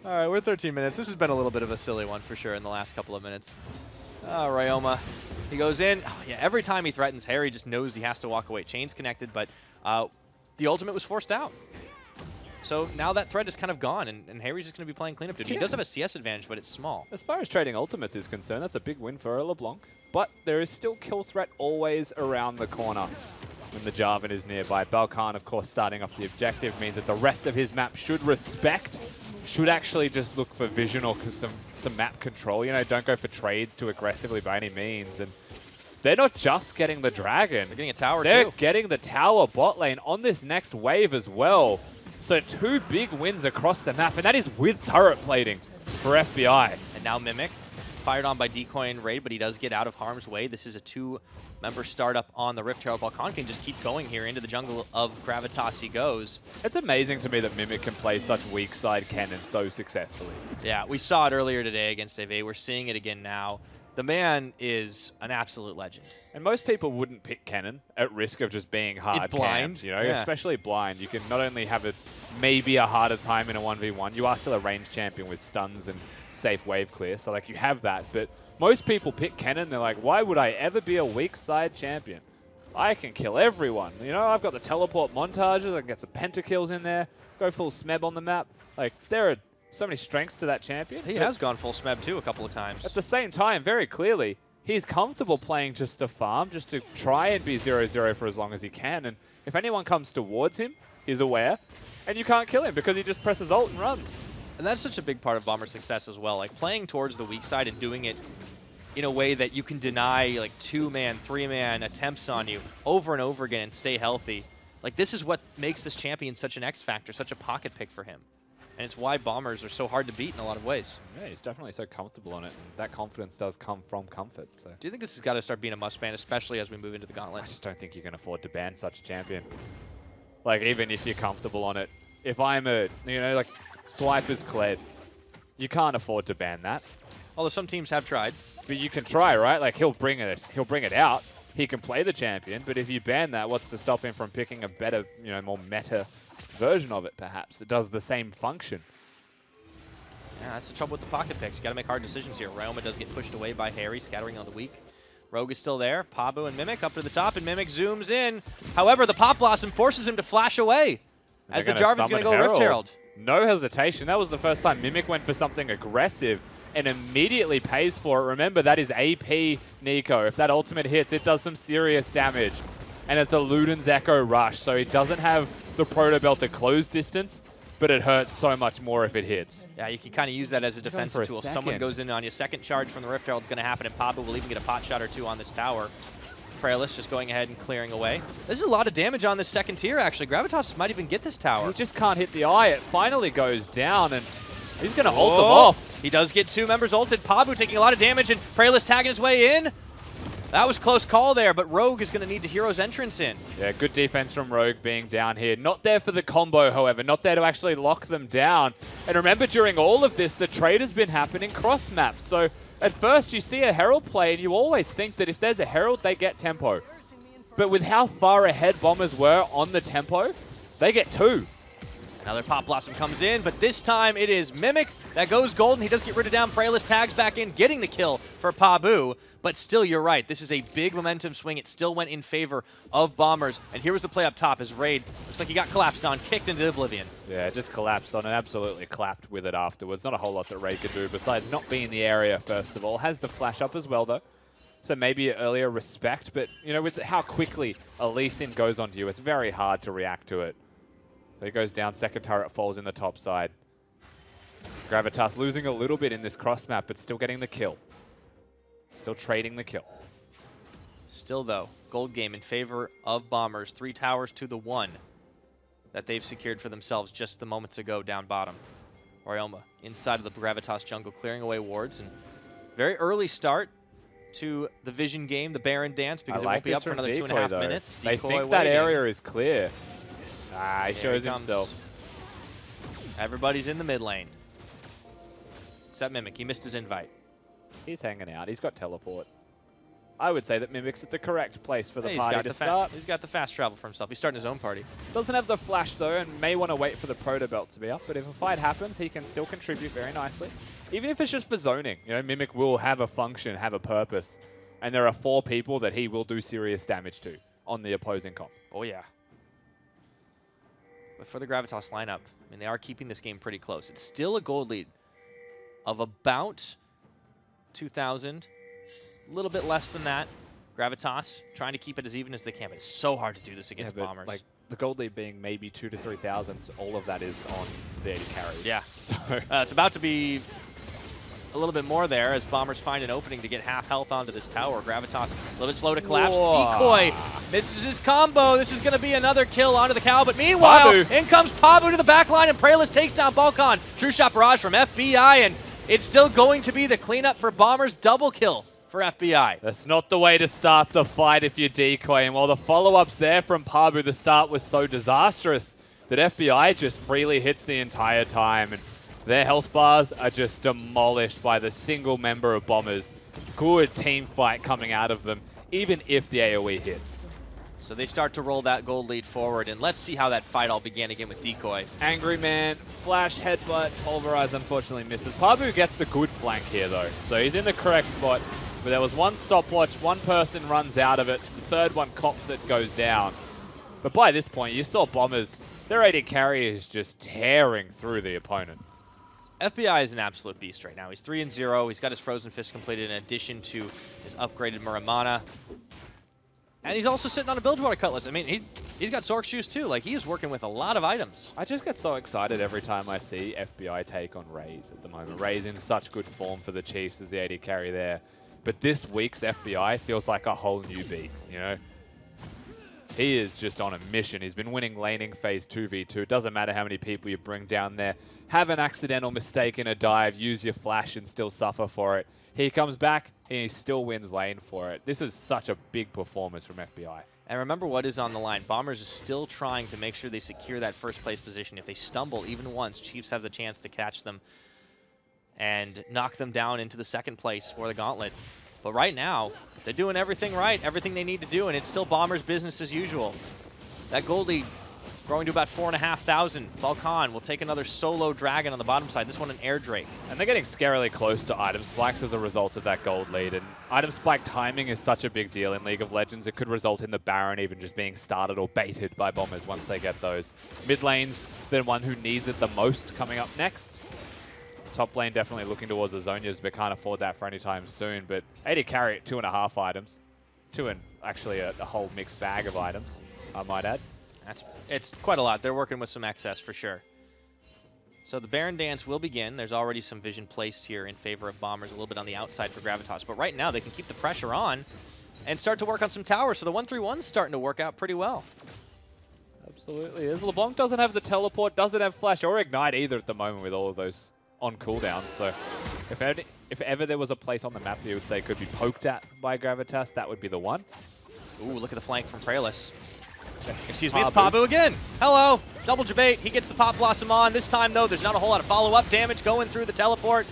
All right, we're 13 minutes. This has been a little bit of a silly one for sure in the last couple of minutes. Ryoma, he goes in. Oh, yeah, every time he threatens, Harry just knows he has to walk away. Chain's connected, but the ultimate was forced out. So now that threat is kind of gone, and Harry's just going to be playing cleanup duty. He does have a CS advantage, but it's small. As far as trading ultimates is concerned, that's a big win for LeBlanc. But there is still kill threat always around the corner when the Jarvan is nearby. Balkan, of course, starting off the objective means that the rest of his map should respect, should actually just look for vision or some map control. You know, don't go for trades too aggressively by any means. And they're not just getting the dragon. They're getting a tower, They're too. getting the tower bot lane on this next wave as well. So 2 big wins across the map, and that is with turret plating for FBI. And now Mimic, fired on by Decoy and Raid, but he does get out of harm's way. This is a 2-member startup on the Rift Herald. Balkan can just keep going here into the jungle of Gravitas he goes. It's amazing to me that Mimic can play such weak side Kennen so successfully. Yeah, we saw it earlier today against AV. We're seeing it again now. The man is an absolute legend. And most people wouldn't pick Kennen at risk of just being hard blind, camped, you know, especially blind. You can not only have maybe a harder time in a 1v1, you are still a ranged champion with stuns and safe wave clear, so like you have that, but most people pick Kennen. They're like, why would I ever be a weak side champion? I can kill everyone. You know, I've got the teleport montages, I can get some pentakills in there, go full smeb on the map. Like, there are so many strengths to that champion. He has gone full smeb too a couple of times. At the same time, very clearly, he's comfortable playing just to farm, just to try and be 0-0 for as long as he can, and if anyone comes towards him, he's aware, and you can't kill him because he just presses ult and runs. And that's such a big part of Bomber's success as well, like playing towards the weak side and doing it in a way that you can deny like 2-man, 3-man attempts on you over and over again and stay healthy. Like, this is what makes this champion such an X factor, such a pocket pick for him. And it's why Bombers are so hard to beat in a lot of ways. Yeah, he's definitely so comfortable on it. And that confidence does come from comfort. So. Do you think this has got to start being a must ban, especially as we move into the Gauntlet? I just don't think you can afford to ban such a champion. Like, even if you're comfortable on it. If I'm a, you know, like, Swiper's Kled, you can't afford to ban that. Although some teams have tried. But you can try, right? Like, he'll bring it out. He can play the champion, but if you ban that, what's to stop him from picking a better, you know, more meta version of it, perhaps, that does the same function? Yeah, that's the trouble with the pocket picks. You got to make hard decisions here. Ryoma does get pushed away by Harry, scattering on the weak. Rogue is still there. Pabu and Mimic up to the top, and Mimic zooms in. However, the Pop Blossom forces him to flash away as the Jarvan's going to go Rift Herald. No hesitation. That was the first time Mimic went for something aggressive and immediately pays for it. Remember, that is AP Nico. If that ultimate hits, it does some serious damage. And it's a Luden's Echo Rush, so it doesn't have the Proto Belt to close distance, but it hurts so much more if it hits. Yeah, you can kind of use that as a defensive tool. Someone goes in on you. Second charge from the Rift Herald's going to happen, and Pabu will even get a pot shot or two on this tower. Praelis just going ahead and clearing away. This is a lot of damage on this second tier, actually. Gravitas might even get this tower. He just can't hit the eye. It finally goes down, and he's going to ult them off. He does get 2 members ulted. Pabu taking a lot of damage, and Praelis tagging his way in. That was close call there, but Rogue is going to need the hero's entrance in. Yeah, good defense from Rogue being down here. Not there for the combo, however. Not there to actually lock them down. And remember, during all of this, the trade has been happening cross maps. So at first, you see a Herald play, and you always think that if there's a Herald, they get tempo. But with how far ahead Bombers were on the tempo, they get 2. Another Pop Blossom comes in, but this time it is Mimic that goes golden. He does get rid of down. Praelis tags back in, getting the kill for Pabu. But still, you're right. This is a big momentum swing. It still went in favor of Bombers. And here was the play up top as Raid looks like he got collapsed on, kicked into oblivion. Yeah, just collapsed on it. Absolutely clapped with it afterwards. Not a whole lot that Raid could do besides not be in the area, first of all. Has the flash up as well, though. So maybe earlier respect. But, you know, with how quickly a Lee Sin goes onto you, it's very hard to react to it. So he goes down, second turret falls in the top side. Gravitas losing a little bit in this cross map, but still getting the kill. Still trading the kill. Still, though, gold game in favor of Bombers. 3 towers to the 1 that they've secured for themselves just the moments ago down bottom. Ryoma inside of the Gravitas jungle, clearing away wards. And very early start to the Vision game, the Baron dance, because it won't be up for another 2.5 minutes. They think that area is clear. Ah, he shows himself. Everybody's in the mid lane. Except Mimic. He missed his invite. He's hanging out. He's got teleport. I would say that Mimic's at the correct place for the party to start. He's got the fast travel for himself. He's starting his own party. Doesn't have the flash, though, and may want to wait for the Proto Belt to be up. But if a fight happens, he can still contribute very nicely. Even if it's just for zoning. You know, Mimic will have a function, have a purpose. And there are 4 people that he will do serious damage to on the opposing comp. Oh, yeah. But for the Gravitas lineup, I mean, they are keeping this game pretty close. It's still a gold lead of about 2,000. A little bit less than that. Gravitas trying to keep it as even as they can, but it's so hard to do this against Bombers. Like the gold lead being maybe 2,000 to 3,000, so all of that is on the 80 carry. Yeah. So it's about to be a little bit more there as Bombers find an opening to get half health onto this tower. Gravitas a little bit slow to collapse. Whoa. Decoy misses his combo. This is going to be another kill onto the cow, but meanwhile, in comes Pabu to the back line, and Praelis takes down Balkan. True shot barrage from FBI, and it's still going to be the cleanup for Bombers. Double kill for FBI. That's not the way to start the fight if you're Decoy. And while the follow-ups there from Pabu, the start was so disastrous that FBI just freely hits the entire time. And their health bars are just demolished by the single member of Bombers. Good team fight coming out of them, even if the AoE hits. So they start to roll that gold lead forward, and let's see how that fight all began again with Decoy. Angry Man, flash, headbutt, pulverize unfortunately misses. Pabu gets the good flank here though, so he's in the correct spot. But there was one stopwatch, one person runs out of it, the third one cops it, goes down. But by this point, you saw Bombers, their AD carry is just tearing through the opponent. FBI is an absolute beast right now. He's 3-0. He's got his Frozen Fist completed in addition to his upgraded Muramana. And he's also sitting on a Bilgewater Cutlass. I mean, he's got Sork Shoes too. Like, he is working with a lot of items. I just get so excited every time I see FBI take on Raze at the moment. Raze in such good form for the Chiefs as the AD carry there. But this week's FBI feels like a whole new beast, you know? He is just on a mission. He's been winning laning phase 2v2. It doesn't matter how many people you bring down there. Have an accidental mistake in a dive, use your flash and still suffer for it. He comes back and he still wins lane for it. This is such a big performance from FBI. And remember what is on the line. Bombers are still trying to make sure they secure that first place position. If they stumble even once, Chiefs have the chance to catch them and knock them down into the second place for the gauntlet. But right now, they're doing everything right, everything they need to do, and it's still Bombers business as usual. That gold lead growing to about 4,500. Balkan will take another solo dragon on the bottom side. This one an air drake. And they're getting scarily close to item spikes as a result of that gold lead. And item spike timing is such a big deal in League of Legends. It could result in the Baron even just being started or baited by Bombers once they get those. Mid lane's the one who needs it the most coming up next. Top lane definitely looking towards the Zonias, but can't afford that for any time soon. But 80 carry at 2.5 items. Actually a whole mixed bag of items, I might add. It's quite a lot. They're working with some excess for sure. So the Baron dance will begin. There's already some vision placed here in favor of Bombers, a little bit on the outside for Gravitas. But right now they can keep the pressure on and start to work on some towers. So the 1-3-1's starting to work out pretty well. Absolutely is. LeBlanc doesn't have the teleport, doesn't have flash or ignite either at the moment with all of those on cooldowns. So if ever there was a place on the map that you would say could be poked at by Gravitas, that would be the one. Ooh, look at the flank from Praelis. Excuse me, it's Pabu again. Hello. Double debate. He gets the Pop Blossom on. This time, though, there's not a whole lot of follow-up damage going through the teleport.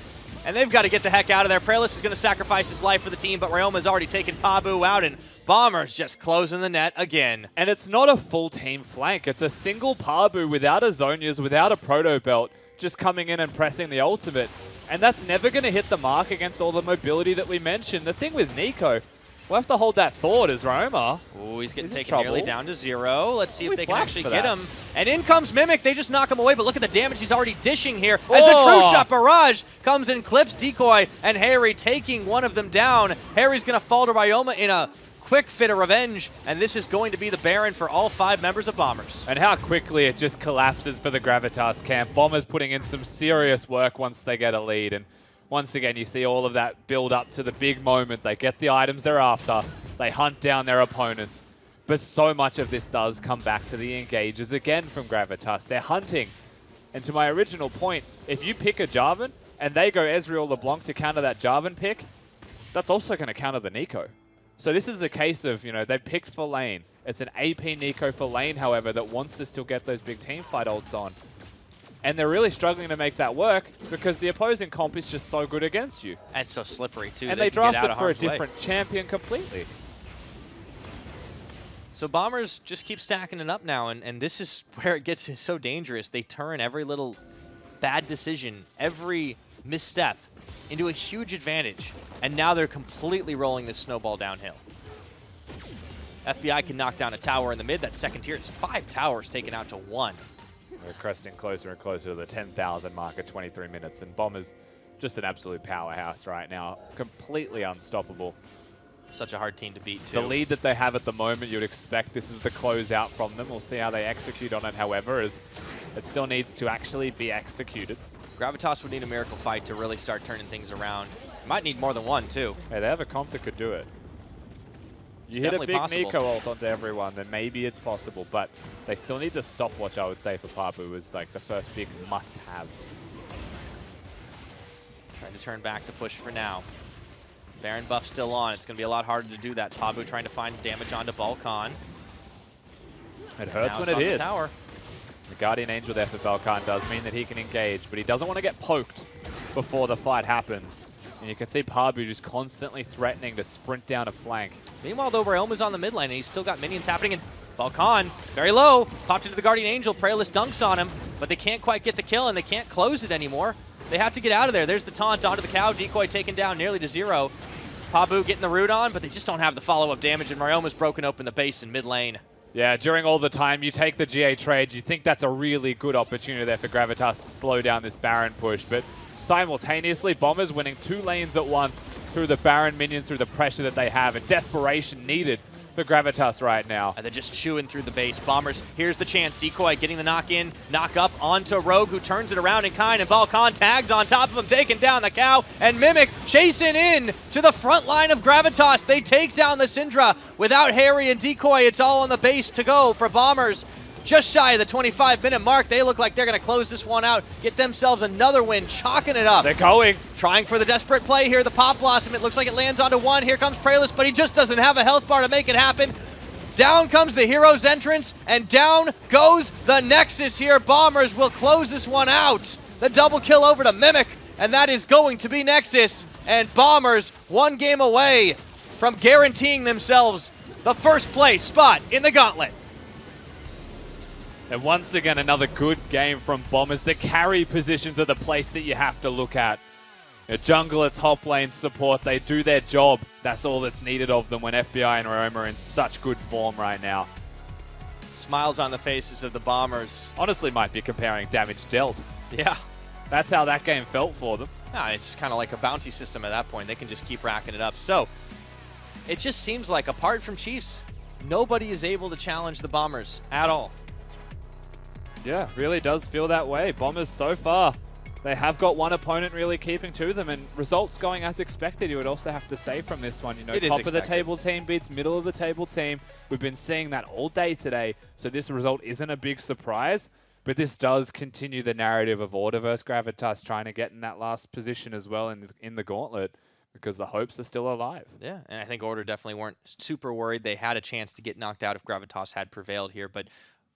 And they've got to get the heck out of there. Praelis is going to sacrifice his life for the team, but Ryoma's already taken Pabu out, and Bombers just closing the net again. And it's not a full team flank. It's a single Pabu without a Zonias, without a Proto Belt, just coming in and pressing the ultimate. And that's never going to hit the mark against all the mobility that we mentioned. The thing with Nico, we'll have to hold that thought as Ryoma. Ooh, he's getting taken nearly down to 0. Let's see if they can actually get that. him. And in comes Mimic. They just knock him away, but look at the damage he's already dishing here as the True Shot Barrage comes and clips Decoy and Harry, taking one of them down. Harry's going to fall to Ryoma in a quick fit of revenge, and this is going to be the Baron for all 5 members of Bombers. And how quickly it just collapses for the Gravitas camp. Bombers putting in some serious work once they get a lead. And once again, you see all of that build up to the big moment. They get the items they're after. They hunt down their opponents. But so much of this does come back to the engages again from Gravitas. They're hunting. And to my original point, if you pick a Jarvan and they go Ezreal LeBlanc to counter that Jarvan pick, that's also going to counter the Nico. So this is a case of, you know, they picked for lane. It's an AP Nico for lane, however, that wants to still get those big team fight ults on. And they're really struggling to make that work because the opposing comp is just so good against you. And so slippery, too. And they drafted for a different champion completely. So Bombers just keep stacking it up now, and this is where it gets so dangerous. They turn every little bad decision, every misstep, into a huge advantage. And now they're completely rolling this snowball downhill. FBI can knock down a tower in the mid. That second tier, it's 5 towers taken out to 1. We're cresting closer and closer to the 10,000 mark at 23 minutes. And Bombers just an absolute powerhouse right now. Completely unstoppable. Such a hard team to beat, too. The lead that they have at the moment, you'd expect this is the closeout from them. We'll see how they execute on it, however, as it still needs to actually be executed. Gravitas would need a miracle fight to really start turning things around. Might need more than one, too. Hey, they have a comp that could do it. You hit a big Nico ult onto everyone, then maybe it's possible, but they still need the stopwatch, I would say, for Pabu is like the first big must-have. Trying to turn back the push for now. Baron buff still on. It's going to be a lot harder to do that. Pabu trying to find damage onto Balkan. It hurts when it hits. The Guardian Angel there for Balkan does mean that he can engage, but he doesn't want to get poked before the fight happens. And you can see Pabu just constantly threatening to sprint down a flank. Meanwhile, though, Ryoma's on the mid lane, and he's still got minions happening. And Balkan, very low, popped into the Guardian Angel. Praelis dunks on him, but they can't quite get the kill, and they can't close it anymore. They have to get out of there. There's the taunt onto the cow. Decoy taken down nearly to 0. Pabu getting the root on, but they just don't have the follow-up damage, and Ryoma's broken open the base in mid lane. Yeah, during all the time, you take the GA trade, you think that's a really good opportunity there for Gravitas to slow down this Baron push, but simultaneously, Bombers winning 2 lanes at once through the Baron minions, through the pressure that they have, and desperation needed for Gravitas right now. And they're just chewing through the base. Bombers, here's the chance. Decoy getting the knock in, knock up onto Rogue, who turns it around in kind, and Balkan tags on top of him, taking down the cow, and Mimic chasing in to the front line of Gravitas. They take down the Syndra without Harry and Decoy. It's all on the base to go for Bombers. Just shy of the 25-minute mark. They look like they're going to close this one out, get themselves another win, chalking it up. They're going. Trying for the desperate play here, the Pop Blossom. It looks like it lands onto one. Here comes Praelus, but he just doesn't have a health bar to make it happen. Down comes the Hero's Entrance, and down goes the Nexus here. Bombers will close this one out. The double kill over to Mimic, and that is going to be Nexus. And Bombers, one game away from guaranteeing themselves the first place spot in the Gauntlet. And once again, another good game from Bombers. The carry positions are the place that you have to look at. Jungle, top lane support, they do their job. That's all that's needed of them when FBI and Roma are in such good form right now. Smiles on the faces of the Bombers. Honestly, might be comparing damage dealt. Yeah. That's how that game felt for them. Yeah, it's kind of like a bounty system at that point. They can just keep racking it up. So, it just seems like apart from Chiefs, nobody is able to challenge the Bombers at all. Yeah, really does feel that way. Bombers so far, they have got one opponent really keeping to them, and results going as expected, you would also have to say from this one. You know, top of the table team beats middle of the table team. We've been seeing that all day today, so this result isn't a big surprise, but this does continue the narrative of Order versus Gravitas trying to get in that last position as well in the gauntlet, because the hopes are still alive. Yeah, and I think Order definitely weren't super worried. They had a chance to get knocked out if Gravitas had prevailed here, but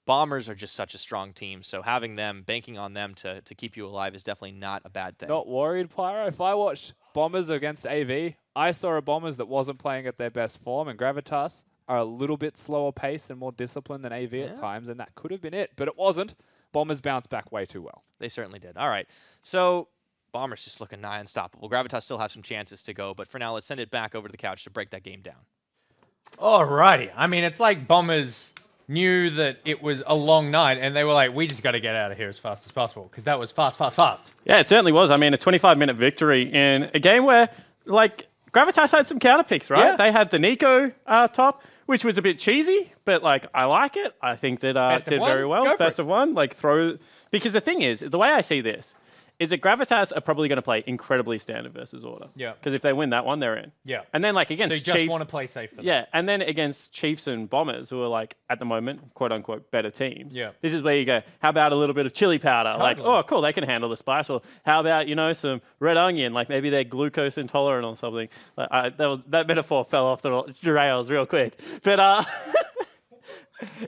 Bombers are just such a strong team, so having them, banking on them to keep you alive is definitely not a bad thing. Not worried, Pyro. If I watched Bombers against AV, I saw a Bombers that wasn't playing at their best form, and Gravitas are a little bit slower paced and more disciplined than AV at times, and that could have been it, but it wasn't. Bombers bounced back way too well. They certainly did. All right, so Bombers just looking nigh unstoppable. Gravitas still have some chances to go, but for now, let's send it back over to the couch to break that game down. Alrighty. I mean, it's like Bombers knew that it was a long night, and they were like, we just got to get out of here as fast as possible, because that was fast, fast, fast. Yeah, it certainly was. I mean, a 25-minute victory in a game where, like, Gravitas had some counter picks, right? Yeah. They had the Nico top, which was a bit cheesy, but, like, I like it. I think that did very well. Best of one. Like, because the thing is, the way I see this is that Gravitas are probably going to play incredibly standard versus Order. Yeah. Because if they win that one, they're in. Yeah. And then, like, against So you just Chiefs, want to play safe for them. yeah, and then against Chiefs and Bombers, who are, like, at the moment, quote-unquote, better teams. Yeah. This is where you go, how about a little bit of chili powder? Like, Totally. oh, cool, they can handle the spice. Well, how about, you know, some red onion? Like, maybe they're glucose intolerant or something. Like, that metaphor fell off the rails real quick. But,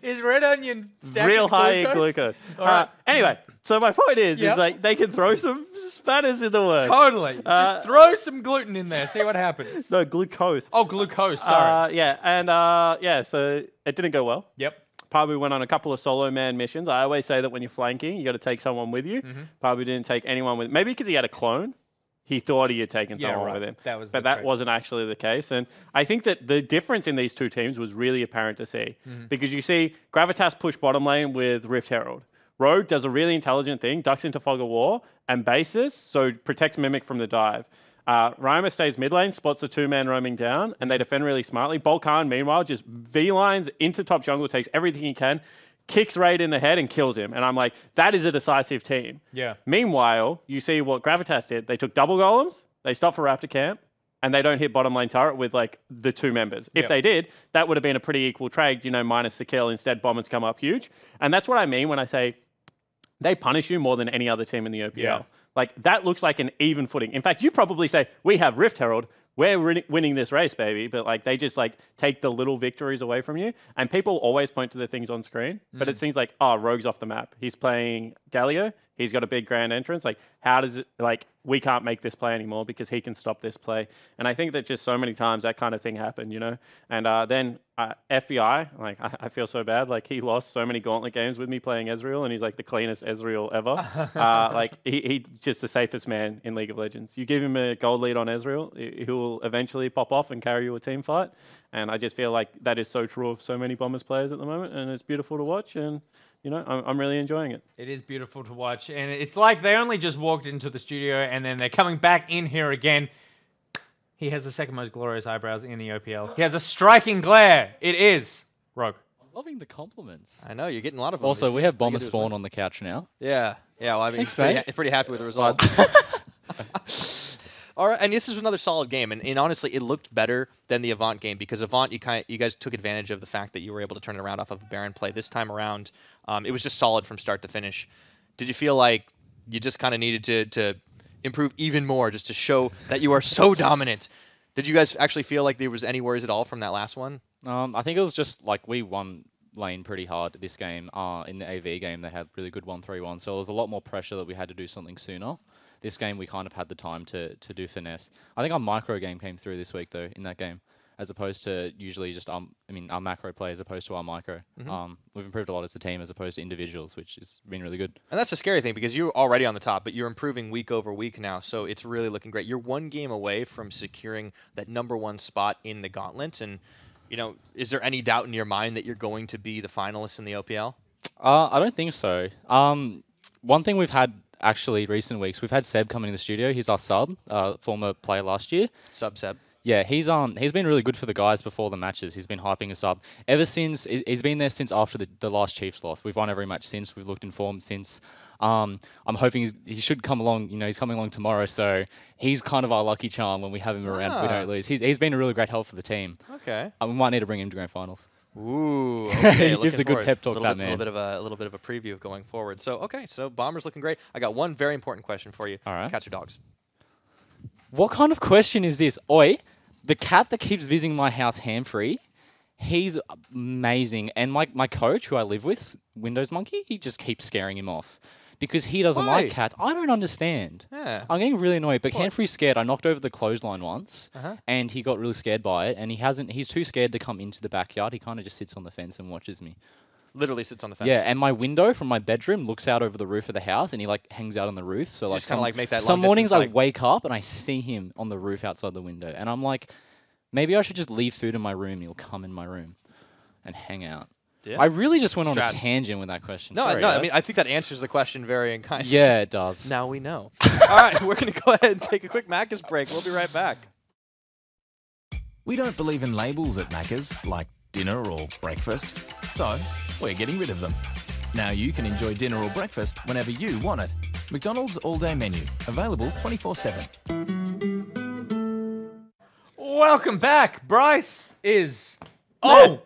Is red onion stacked real with high in glucose? glucose. All right. Anyway, so my point is Yep. like, they can throw some spatters in the works. Totally. Just throw some gluten in there. See what happens. No, glucose. Oh, glucose. Sorry. Yeah, and so it didn't go well. Yep. Pabu went on a couple of solo man missions. I always say that when you're flanking, you got to take someone with you. Pabu didn't take anyone with. Maybe because he had a clone, he thought he had taken Yeah, someone right. with him. That was but the that trick. wasn't actually the case. And I think that the difference in these two teams was really apparent to see because you see Gravitas push bottom lane with Rift Herald. Rogue does a really intelligent thing, ducks into Fog of War and bases, so protects Mimic from the dive. Rhymer stays mid lane, spots the two-man roaming down, and they defend really smartly. Balkan, meanwhile, just V-lines into top jungle, takes everything he can, kicks Raid in the head and kills him. And I'm like, that is a decisive team. Yeah. Meanwhile, you see what Gravitas did. They took double golems, they stopped for Raptor Camp, and they don't hit bottom lane turret with like the two members. If Yep. they did, that would have been a pretty equal trade, you know, minus the kill. Instead, Bombers come up huge. And that's what I mean when I say they punish you more than any other team in the OPL. Yeah. Like, that looks like an even footing. In fact, you probably say, we have Rift Herald, we're winning this race, baby. But like, they just like take the little victories away from you. And people always point to the things on screen, but it seems like, oh, Rogue's off the map. He's playing Galio. He's got a big grand entrance. Like, how does it, like, we can't make this play anymore because he can stop this play. And I think that just so many times that kind of thing happened, you know? And then FBI, like, I feel so bad. Like, he lost so many gauntlet games with me playing Ezreal, and he's like the cleanest Ezreal ever. Like, he just the safest man in League of Legends. You give him a gold lead on Ezreal, he will eventually pop off and carry you a team fight. And I just feel like that is so true of so many Bombers players at the moment, and it's beautiful to watch. And you know, I'm really enjoying it. It is beautiful to watch, and it's like they only just walked into the studio, and then they're coming back in here again. He has the second most glorious eyebrows in the OPL. He has a striking glare. It is Rogue. Loving the compliments. I know, you're getting a lot of them. Also, It's we have pretty Bomber good as Spawn well. on the couch now. Yeah. Yeah, well, I mean, Thanks, he's mate. pretty happy with the results. All right, and this is another solid game, and honestly, it looked better than the Avant game because Avant, you guys took advantage of the fact that you were able to turn it around off of a Baron play. This time around, it was just solid from start to finish. Did you feel like you just kind of needed to improve even more just to show that you are so dominant? Did you guys actually feel like there was any worries at all from that last one? I think it was just like we won lane pretty hard this game. In the AV game, they had really good 1-3-1, so it was a lot more pressure that we had to do something sooner. This game, we kind of had the time to do finesse. I think our micro game came through this week, though, in that game, as opposed to usually just, our macro play as opposed to our micro. We've improved a lot as a team as opposed to individuals, which has been really good. And that's the scary thing because you're already on the top, but you're improving week over week now, so it's really looking great. You're one game away from securing that #1 spot in the Gauntlet, and is there any doubt in your mind that you're going to be the finalist in the OPL? I don't think so. One thing we've had actually recent weeks, we've had Seb come in the studio. He's our sub, former player last year. Sub Seb. Yeah, he's been really good for the guys before the matches. He's been hyping us up ever since. He's been there since after the last Chiefs loss. We've won every match since. We've looked informed since. I'm hoping he should come along. He's coming along tomorrow, so he's kind of our lucky charm when we have him around. We don't lose. He's been a really great help for the team. Okay. We might need to bring him to grand finals. Ooh, okay. He gives a good pep talk, that man. A little bit of a preview of going forward. So Bomber's looking great. I got one very important question for you. All right. Cats or dogs? What kind of question is this? Oi, the cat that keeps visiting my house hand-free, he's amazing. And my coach, who I live with, Windows Monkey, he just keeps scaring him off. Because he doesn't like cats. I don't understand. Yeah. I'm getting really annoyed. But Handfree's scared. I knocked over the clothesline once, and he got really scared by it. And he's too scared to come into the backyard. He kind of just sits on the fence and watches me. Literally sits on the fence. Yeah, and my window from my bedroom looks out over the roof of the house, and he hangs out on the roof. So just kind of make that. Some mornings I wake up and I see him on the roof outside the window, and I'm like, maybe I should just leave food in my room. And he'll come in my room and hang out. Yeah. I really just went on a tangent with that question. No, Sorry, no. guys. I mean, I think that answers the question very kind. Yeah, it does. Now we know. All right, we're going to go ahead and take a quick Macca's break. We'll be right back. We don't believe in labels at Macca's, like dinner or breakfast, so we're getting rid of them. Now you can enjoy dinner or breakfast whenever you want it. McDonald's all-day menu, available 24/7. Welcome back. Bryce is... Oh!